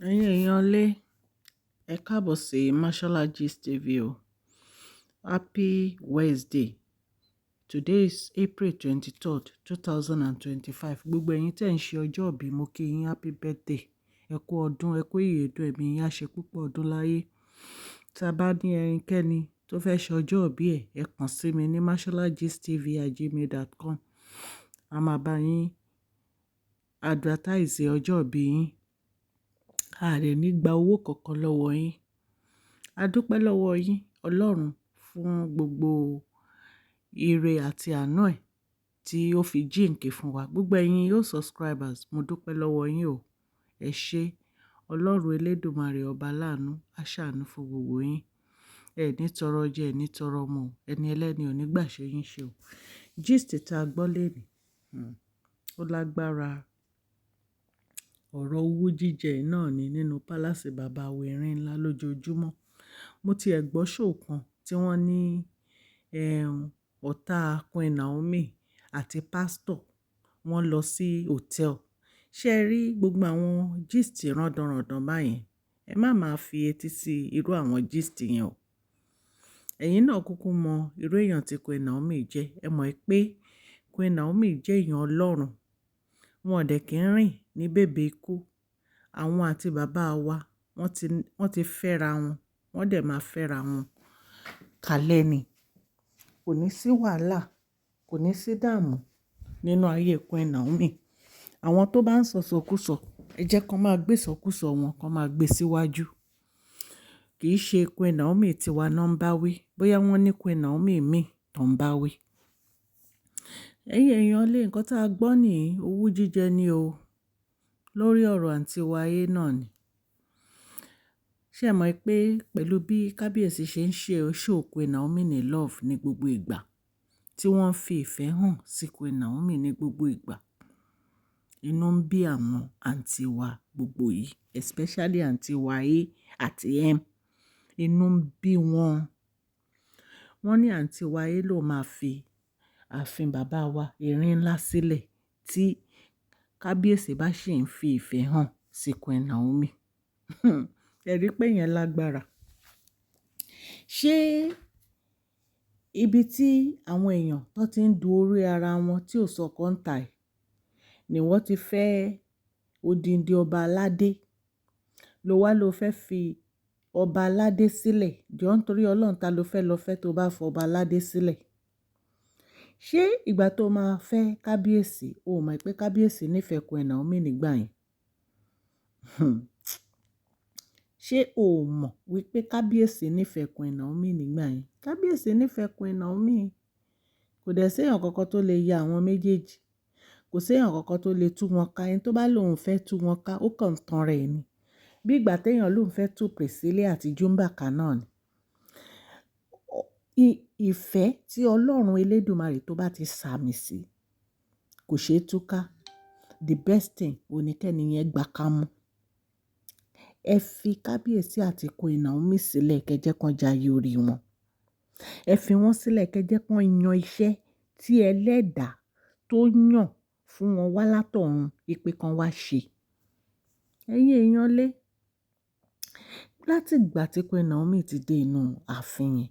Ẹ̀yin èèyàn lé, ẹ káàbọ̀ sí Mashola Gist TV o. Happy Wednesday. Today is April 23rd, 2025. Gbogbo ẹ̀yin tẹ́ ń ṣe ọjọ́ ìbí, mo kí yín happy birthday. Ẹ kú ọdún, ẹ kú ìyèdún, ẹ̀mí yín á ṣe púpọ̀ ọdún láyé. Tí a bá ní ẹnikẹ́ni tó fẹ́ ṣe ọjọ́ ìbí ẹ̀, ẹ kàn sí mi ní masholagistv@gmail.com. A máa bá yín advertise ọjọ́ ìbí yín. A lè ní gba owó kankan lọ́wọ́ yín. A dúpẹ́ lọ́wọ́ yín, Ọlọ́run, fún gbogbo ire àti àánú ẹ̀ tí ó fi jíǹkì fún wa. Gbogbo ẹ̀yin yóò subscribers, mo dúpẹ́ lọ́wọ́ yín o. Ẹ ṣé. Ọlọ́run Elédùmarè ọba láàánú, á ṣàánú fún gbogbo yín. Ẹ ní tọrọ jẹ, ẹ ní tọrọ mu, ẹni ẹlẹ́ni ò ní gbà ṣe yín ṣe o. Gist tí a gbọ́ lẹ́nìí, ó lágbára. Ọ̀rọ̀ owú jíjẹ náà ni nínú pálásì bàbá Wẹ̀rìnlá lójoojúmọ́. Mo ti ẹ̀ gbọ́ show kan tí wọ́n ní ọ̀tá Queen Naomi àti pásítọ̀ wọ́n lọ sí hòtẹ́ẹ̀lì. Ṣé ẹ rí gbogbo àwọn gist rándanràndan báyẹn? Ẹ má máa fi etí sí irú àwọn gist yẹn o. Ẹ̀yin náà kúkú mọ irú èèyàn tí Queen Naomi jẹ́. Ẹ mọ̀ pé Queen Naomi jẹ́ èèyàn Ọlọ́run. Wọn ò dẹ̀ kí ń rìn ní bèbè ikú. Àwọn àti bàbá wa wọ́n ti fẹ́ra wọn, wọ́n dẹ̀ máa fẹ́ra wọn kalẹ̀ ni. Kò ní sí wàhálà, kò ní sí dààmú nínú ayé Queen Naomi. Àwọn tó bá ń sọ sọkúsọ, ẹ jẹ́ kó máa gbé sọkúsọ wọn, kó máa gbé síwájú. Kì í ṣe Queen Naomi tiwa náà ń bá wí, bóyá wọ́n ní Queen Naomi míì tó ń bá wí. Ẹ̀yin èèyàn lé, nǹkan tá a gbọ́ nìyí, owú jíjẹ ni o. Lórí ọ̀rọ̀ àǹtí wa ayé náà ni. Ṣé ẹ mọ̀ pé pẹ̀lú bí kábíyèsí ṣe ń ṣe show Queen Naomi ní love ní gbogbo ìgbà, tí wọ́n ń fi ìfẹ́ hàn sí Queen Naomi ní gbogbo ìgbà, inú ń bí àwọn àǹtí wa gbogbo yìí, especially àǹtí wa A àti M. Inú ń bí wọn. Wọ́n ní àǹtí wa A ló máa fi ààfin bàbá wa Erinlá sílẹ̀ tí kábíyèsí bá ṣì ń fi ìfẹ́ hàn sí Queen Naomi. Ẹ rí pé yẹn lágbára. Ṣé ibi tí àwọn èèyàn tó ti ń du orí ara wọn tí ò sọkọ́ ń tà ẹ̀ ni wọ́n ti fẹ́ odindi ọba aládé ló wá ló fẹ́ fi ọba aládé sílẹ̀? Jọ̀ọ́ nítorí Ọlọ́run, ta ló fẹ́ lọ fẹ́ tó bá fọ ọba aládé sílẹ̀? Ṣé ìgbà tó máa fẹ́ kábíyèsí, o mọ̀ pé kábíyèsí nífẹ̀ẹ́ Queen Naomi nígbà yẹn? Ṣé o mọ̀ wípé kábíyèsí nífẹ̀ẹ́ Queen Naomi nígbà yẹn? Kábíyèsí nífẹ̀ẹ́ Queen Naomi. Kò dẹ̀ sí èèyàn kankan tó lè ya àwọn méjèèjì. Kò sí èèyàn kankan tó lè tú wọn ká. Ẹni tó bá lóun fẹ́ tú wọn ká, ó kàn ń tan rẹ̀ ni. Bí ìgbà téèyàn lóun fẹ́ tú Priscilla àti Jumba ká náà ni. Ìfẹ́ tí Ọlọ́run Elédùmarè tó bá ti sàmì sí kò ṣeé tú ká. The best thing oníkẹ́ni yẹn gbà ká mú. Ẹ fi kábíyèsí àti Queen Naomi sílẹ̀ kẹ́jẹ́ kan jayé orí wọn. Ẹ fi wọ́n sílẹ̀ kẹ́jẹ́ kan yan iṣẹ́ tí ẹlẹ́dàá tó yàn fún wọn wá látọ̀run ìpè kan wá ṣe. Ẹ̀yin èèyàn lé, láti ìgbà tí Queen Naomi ti dé inú ààfin yẹn,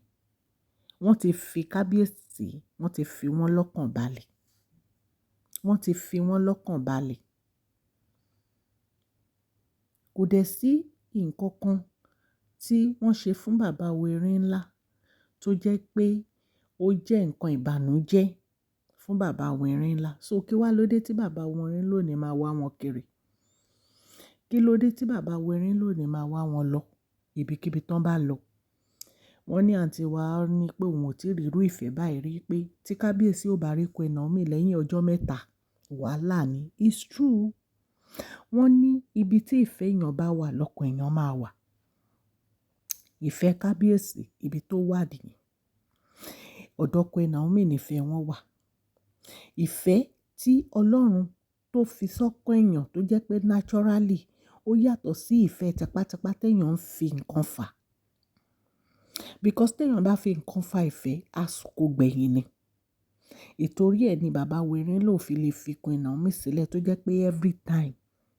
wọ́n ti fi kábíyèsí, wọ́n ti fi wọ́n lọ́kàn balẹ̀. Wọ́n ti fi wọ́n lọ́kàn balẹ̀. Kò dẹ̀ sí nǹkan kan tí wọ́n ṣe fún bàbá Wẹ̀rìnlá tó jẹ́ pé ó jẹ́ nǹkan ìbànújẹ́ fún bàbá Wẹ̀rìnlá. So kí wá ló dé tí bàbá Wẹ̀rìnlá ò ní máa wá wọn kiri? Kí ló dé tí bàbá Wẹ̀rìnlá ò ní máa wá wọn lọ ibikíbi tán bá lọ? Wọ́n ní àǹtí wa ní pé òun ò tí rí irú ìfẹ́ báyìí rí, pé tí kábíyèsí ò bá rí Queen Naomi lẹ́yìn ọjọ́ mẹ́ta, wàhálà ni. It's true. Wọ́n ní ibi tí ìfẹ́ èèyàn bá wà lọ́kàn èèyàn máa wà. Ìfẹ́ kábíyèsí ibi tó wà nìyẹn. Ọ̀dọ̀ Queen Naomi nífẹ̀ẹ́ wọn wà. Ìfẹ́ tí Ọlọ́run tó fi sọ́kàn èèyàn tó jẹ́ pé naturally ó yàtọ̀ sí ìfẹ́ tipátipá téèyàn ń fi nǹkan fà. Because téèyàn bá fi nǹkan fa ìfẹ́, àsìkò gbẹ̀yìn ni. Ìtorí ẹ̀ ni bàbá Wẹ̀rìnlá ò fi lè fi Queen Naomi sílẹ̀ tó jẹ́ pé every time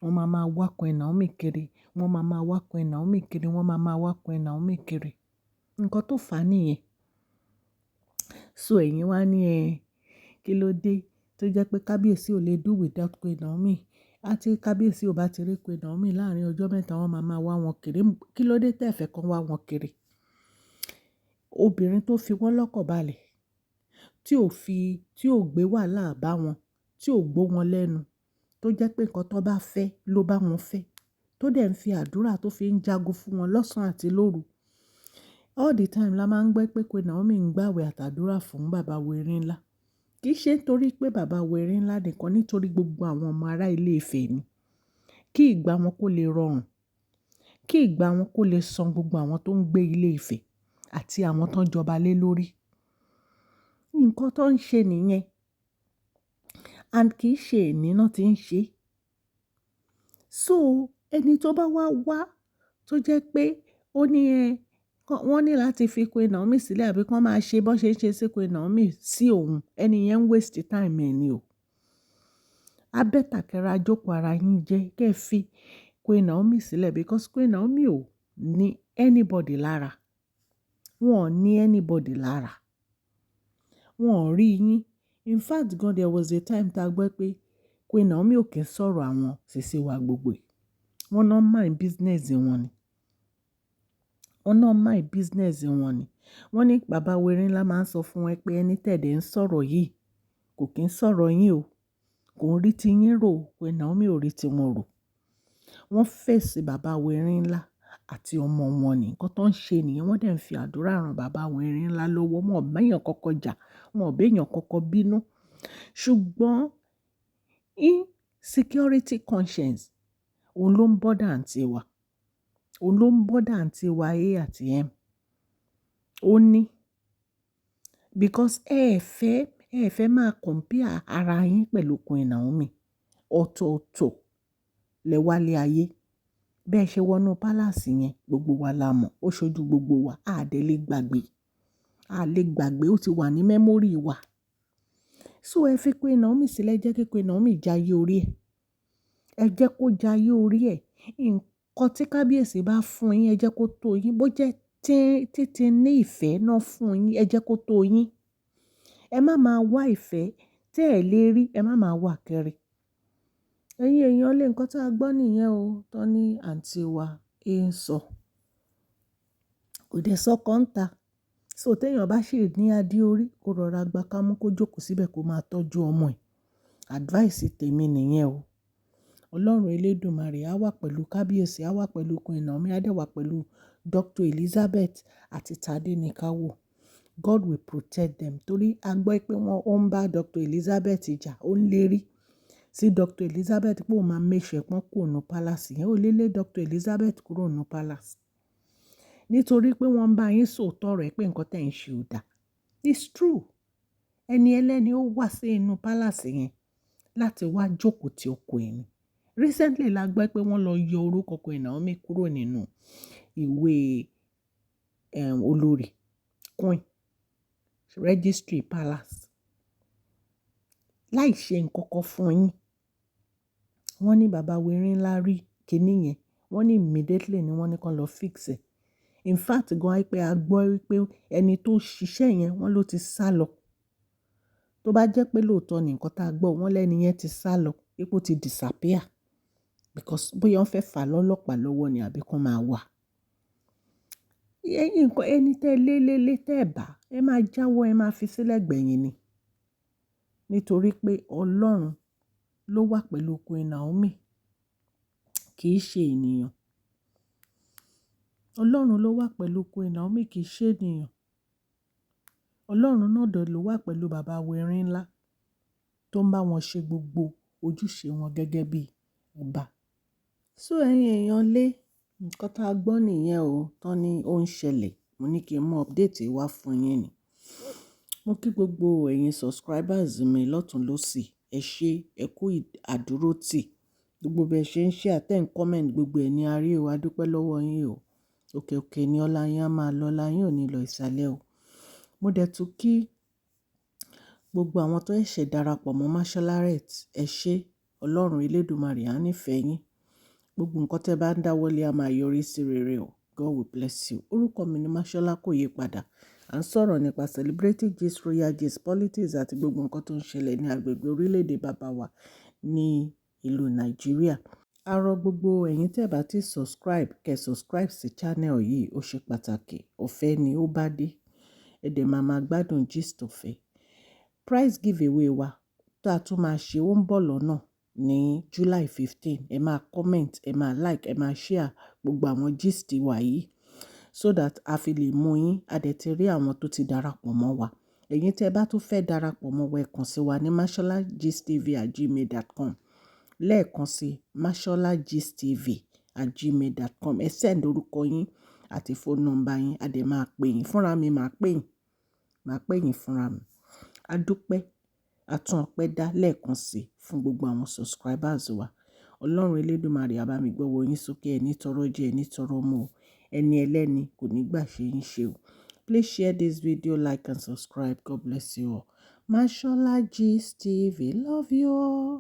wọ́n máa máa wá Queen Naomi kiri, wọ́n máa máa wá Queen Naomi kiri, wọ́n máa máa wá Queen Naomi kiri. Nǹkan tó fà á nìyẹn. So ẹ̀yin wá ní kí ló dé tó jẹ́ pé kábíyèsí ò lè do without Queen Naomi. Àti kábíyèsí ò bá ti rí Queen Naomi láàrin ọjọ́ mẹ́ta wọ́n máa máa wá wọn kiri. Kí ló dé tẹ́ fẹ́ kàn wá wọn kiri? Obìnrin tó fi wọ́n lọ́kàn balẹ̀, tí ò gbé wàhálà bá wọn, tí ò gbó wọn lẹ́nu, tó jẹ́ pé nǹkan tó bá fẹ́ ló bá wọn fẹ́, tó dẹ̀ ń fi àdúrà tó fi ń jagun fún wọn lọ́sàn-án àti lóru. All the time la máa ń gbọ́ pé Queen Naomi ń gbàwẹ̀ àtàdúrà fún bàbá wẹ̀rí ńlá. Kì í ṣe nítorí pé bàbá wẹ̀rí ńlá nìkan, nítorí gbogbo àwọn ọmọ ará ilé Ifẹ̀ ni. Kí ìgbà wọn kó lè rọrùn, kí ìgbà wọn kó lè san gbogbo àwọn tó ń gbé ilé Ifẹ̀ àti àwọn tó ń jọba lé lórí. Nǹkan tó ń ṣe nìyẹn. And kì í ṣe èní náà tí ń ṣe. So ẹni tó bá wá tó jẹ́ pé ó ní wọ́n ní láti fi Queen Naomi sílẹ̀ àbí kán máa ṣe bó ṣe ń ṣe sí Queen Naomi sí òun, ẹni yẹn ń waste time ẹ̀ ni o. Abẹ́tàkẹ́ra jókòó ara yín jẹ́ kẹ́ fi Queen Naomi sílẹ̀ because Queen Naomi ò ní anybody lára. Wọn ò ní anybody lára. Wọn ò rí yín. In fact gan, there was a time tá a gbọ́ pé Queen Naomi ò kí ń sọ̀rọ̀ àwọn sisi wa gbogbo ẹ̀. Wọ́n náà mind business wọn ni. Wọ́n náà mind business wọn ni. Wọ́n ní bàbá wẹ̀rí ńlá máa ń sọ fún wọn pé ẹni tẹ̀dẹ̀ ń sọ̀rọ̀ yìí kò kí ń sọ̀rọ̀ yín o. Kò ń rí ti yín rò. Queen Naomi ò rí ti wọn rò. Wọ́n fèsì bàbá wẹ̀rí ńlá àti ọmọ wọn ni. Nǹkan tó ń ṣe nìyẹn. Wọ́n dẹ̀ ń fi àdúrà ràn bàbá wẹ̀rí ńlá lọ́wọ́. Wọn ò bẹ́yàn kọ́kọ́ jà. Wọn ò bẹ́yàn kọ́kọ́ bínú. Ṣùgbọ́n insecurity conscience òun ló ń bọ́dà àǹtí wa. Òun ló ń bọ́dà àǹtí wa A àti M. Ó ní. Because ẹ fẹ́ máa compare ara yín pẹ̀lú Queen Naomi. Ọ̀tọ̀ọ̀tọ̀ lẹ wálé ayé. Bẹ́ẹ̀ ṣe wọnú palace yẹn gbogbo wa la mọ̀. Ó ṣojú gbogbo wa. A dẹ̀ lè gbàgbé. A lè gbàgbé. Ó ti wà ní memory wa. So ẹ fi Queen Naomi sílẹ̀, jẹ́ kí Queen Naomi jayé orí ẹ̀. Ẹ jẹ́ kó jayé orí ẹ̀. Nǹkan tí kábíyèsí bá fún yín, ẹ jẹ́ kó tó yín. Bó jẹ́ títí ní ìfẹ́ náà fún yín, ẹ jẹ́ kó tó yín. Ẹ má máa wá ìfẹ́ tẹ́ ẹ lè rí, ẹ má máa wá kiri. Ẹ̀yin èèyàn lé nǹkan tí a gbọ́ nìyẹn o, tó ní àǹtí wa ń sọ. Kò dẹ̀ sọ́kàn ta. So téèyàn bá ṣì ní adé orí, kó rọra gba kámú kó jókòó síbẹ̀ kó máa tọ́jú ọmọ ẹ̀. Advice tèmi nìyẹn o. Ọlọ́run Elédùmarè á wà pẹ̀lú kábíyèsí, á wà pẹ̀lú Queen Naomi, á dẹ̀ wà pẹ̀lú Dr. Elizabeth àti Tadenikawo. God will protect them. Torí a gbọ́ pé ó ń bá Dr. Elizabeth jà, ó ń lérí sí Dr. Elizabeth pé ó máa make sure pọ́n kúrò ní palace yẹn. Ó lé lé Dr. Elizabeth kúrò ní palace. Nítorí pé wọ́n ń bá yín sòótọ́ rẹ̀ pé nǹkan tẹ̀ ń ṣe ò dá. It's true. Ẹni ẹlẹ́ni ó wá sí inú palace yẹn láti wá jókòó ti ọkọ ẹ̀ ni. Recently la gbọ́ pé wọ́n lọ yọ orúkọ Queen Naomi kúrò nínú ìwé olórí Queen Registry Palace. Láì ṣe nǹkan kan fún yín. Wọ́n ní bàbá wẹ̀rí ńlá rí kinní yẹn. Wọ́n ní immediately ni wọ́n ní kán lọ fix ẹ̀. In fact gan pé a gbọ́ wípé ẹni tó ṣiṣẹ́ yẹn wọ́n ló ti sá lọ. Tó bá jẹ́ pé lóòótọ́ ni nǹkan tá a gbọ́, wọ́n lẹ́ni yẹn ti sá lọ. Ipò ti disappear. Because bóyá wọ́n fẹ́ fà lọ́lọ́pàá lọ́wọ́ ni àbí kán máa wà. Ẹni tẹ́ lé tẹ́ bá, ẹ máa jáwọ́, ẹ máa fi sílẹ̀ gbẹ̀yìn ni. Nítorí pé Ọlọ́run ló wà pẹ̀lú Queen Naomi. Kì í ṣe ènìyàn. Ọlọ́run ló wà pẹ̀lú Queen Naomi, kì í ṣe ènìyàn. Ọlọ́run náà dẹ̀ ló wà pẹ̀lú bàbá wẹ̀rí ńlá tó ń bá wọn ṣe gbogbo ojúṣe wọn gẹ́gẹ́ bí ọba. So ẹ̀yin èèyàn lé nǹkan tá a gbọ́ nìyẹn o, tán ní ó ń ṣẹlẹ̀. Mo ní kí n mú update wá fún yín ni. Mo kí gbogbo ẹ̀yin subscribers mi lọ́tùn lósì. Ẹ ṣé, ẹ kú àdúrótì. Gbogbo bẹ́ẹ̀ ṣe ń share àtẹ́ ń comment gbogbo ẹ̀ ní a rí o, a dúpẹ́ lọ́wọ́ yín o. Òkè òkè ni ọlá yín á máa lọ, ọlá yín ò ní lọ ìsàlẹ̀ o. Mo dẹ̀ tún kí gbogbo àwọn tó ṣẹ̀ṣẹ̀ darapọ̀ mọ́ Mashola Art. Ẹ ṣé, Ọlọ́run Elédùmarè á nífẹ̀ẹ́ yín. Gbogbo nǹkan tẹ́ bá ń dáwọ́lé a máa yọrí sí rere o. God will bless you. Orúkọ mi ni Máṣọ́lá kò yí padà. À ń sọ̀rọ̀ nípa celebrity gist, royal gist, politics àti gbogbo nǹkan tó ń ṣẹlẹ̀ ní agbègbè orílẹ̀-èdè bàbá wa ní ìlú Nàìjíríà. A rọ gbogbo ẹ̀yin tẹ́ bá ti subscribe, kẹ́ subscribe sí channel yìí, ó ṣe pàtàkì. Ọ̀fẹ́ ni ó bá dé. Ẹ dẹ̀ máa gbádùn gist ọ̀fẹ́. Prize giveaway wa tó a tún máa ṣe ó ń bọ̀ lọ́nà ní July 15. Ẹ máa comment, ẹ máa like, ẹ máa share gbogbo àwọn gist wa yìí so that a fi lè mú yín. A dẹ̀ ti rí àwọn tó ti darapọ̀ mọ́ wa. Ẹ̀yin tẹ́ bá tún fẹ́ darapọ̀ mọ́ wa, ẹ kàn sí wa ní masholagistv@gmail.com. Lẹ́ẹ̀kan sí masholagistv@gmail.com. Ẹ send orúkọ yín àti phone number yín, a dẹ̀ máa pè yín. Fúnra mi máa pè yín. Máa pè yín fúnra mi. A dúpẹ́, a tún ọpẹ́ dá lẹ́ẹ̀kan sí fún gbogbo àwọn subscribers wa. Ọlọ́run Elédùmarè á bá mi gbọ́wọ́ yín sókè, ẹni tọrọ jẹ, ẹni tọrọ mu o. Ẹni ẹlẹ́ni kò ní gbà ṣe yín ṣe o. Please share this video, like and subscribe. God bless you all. Mashola Gist TV. Love you all.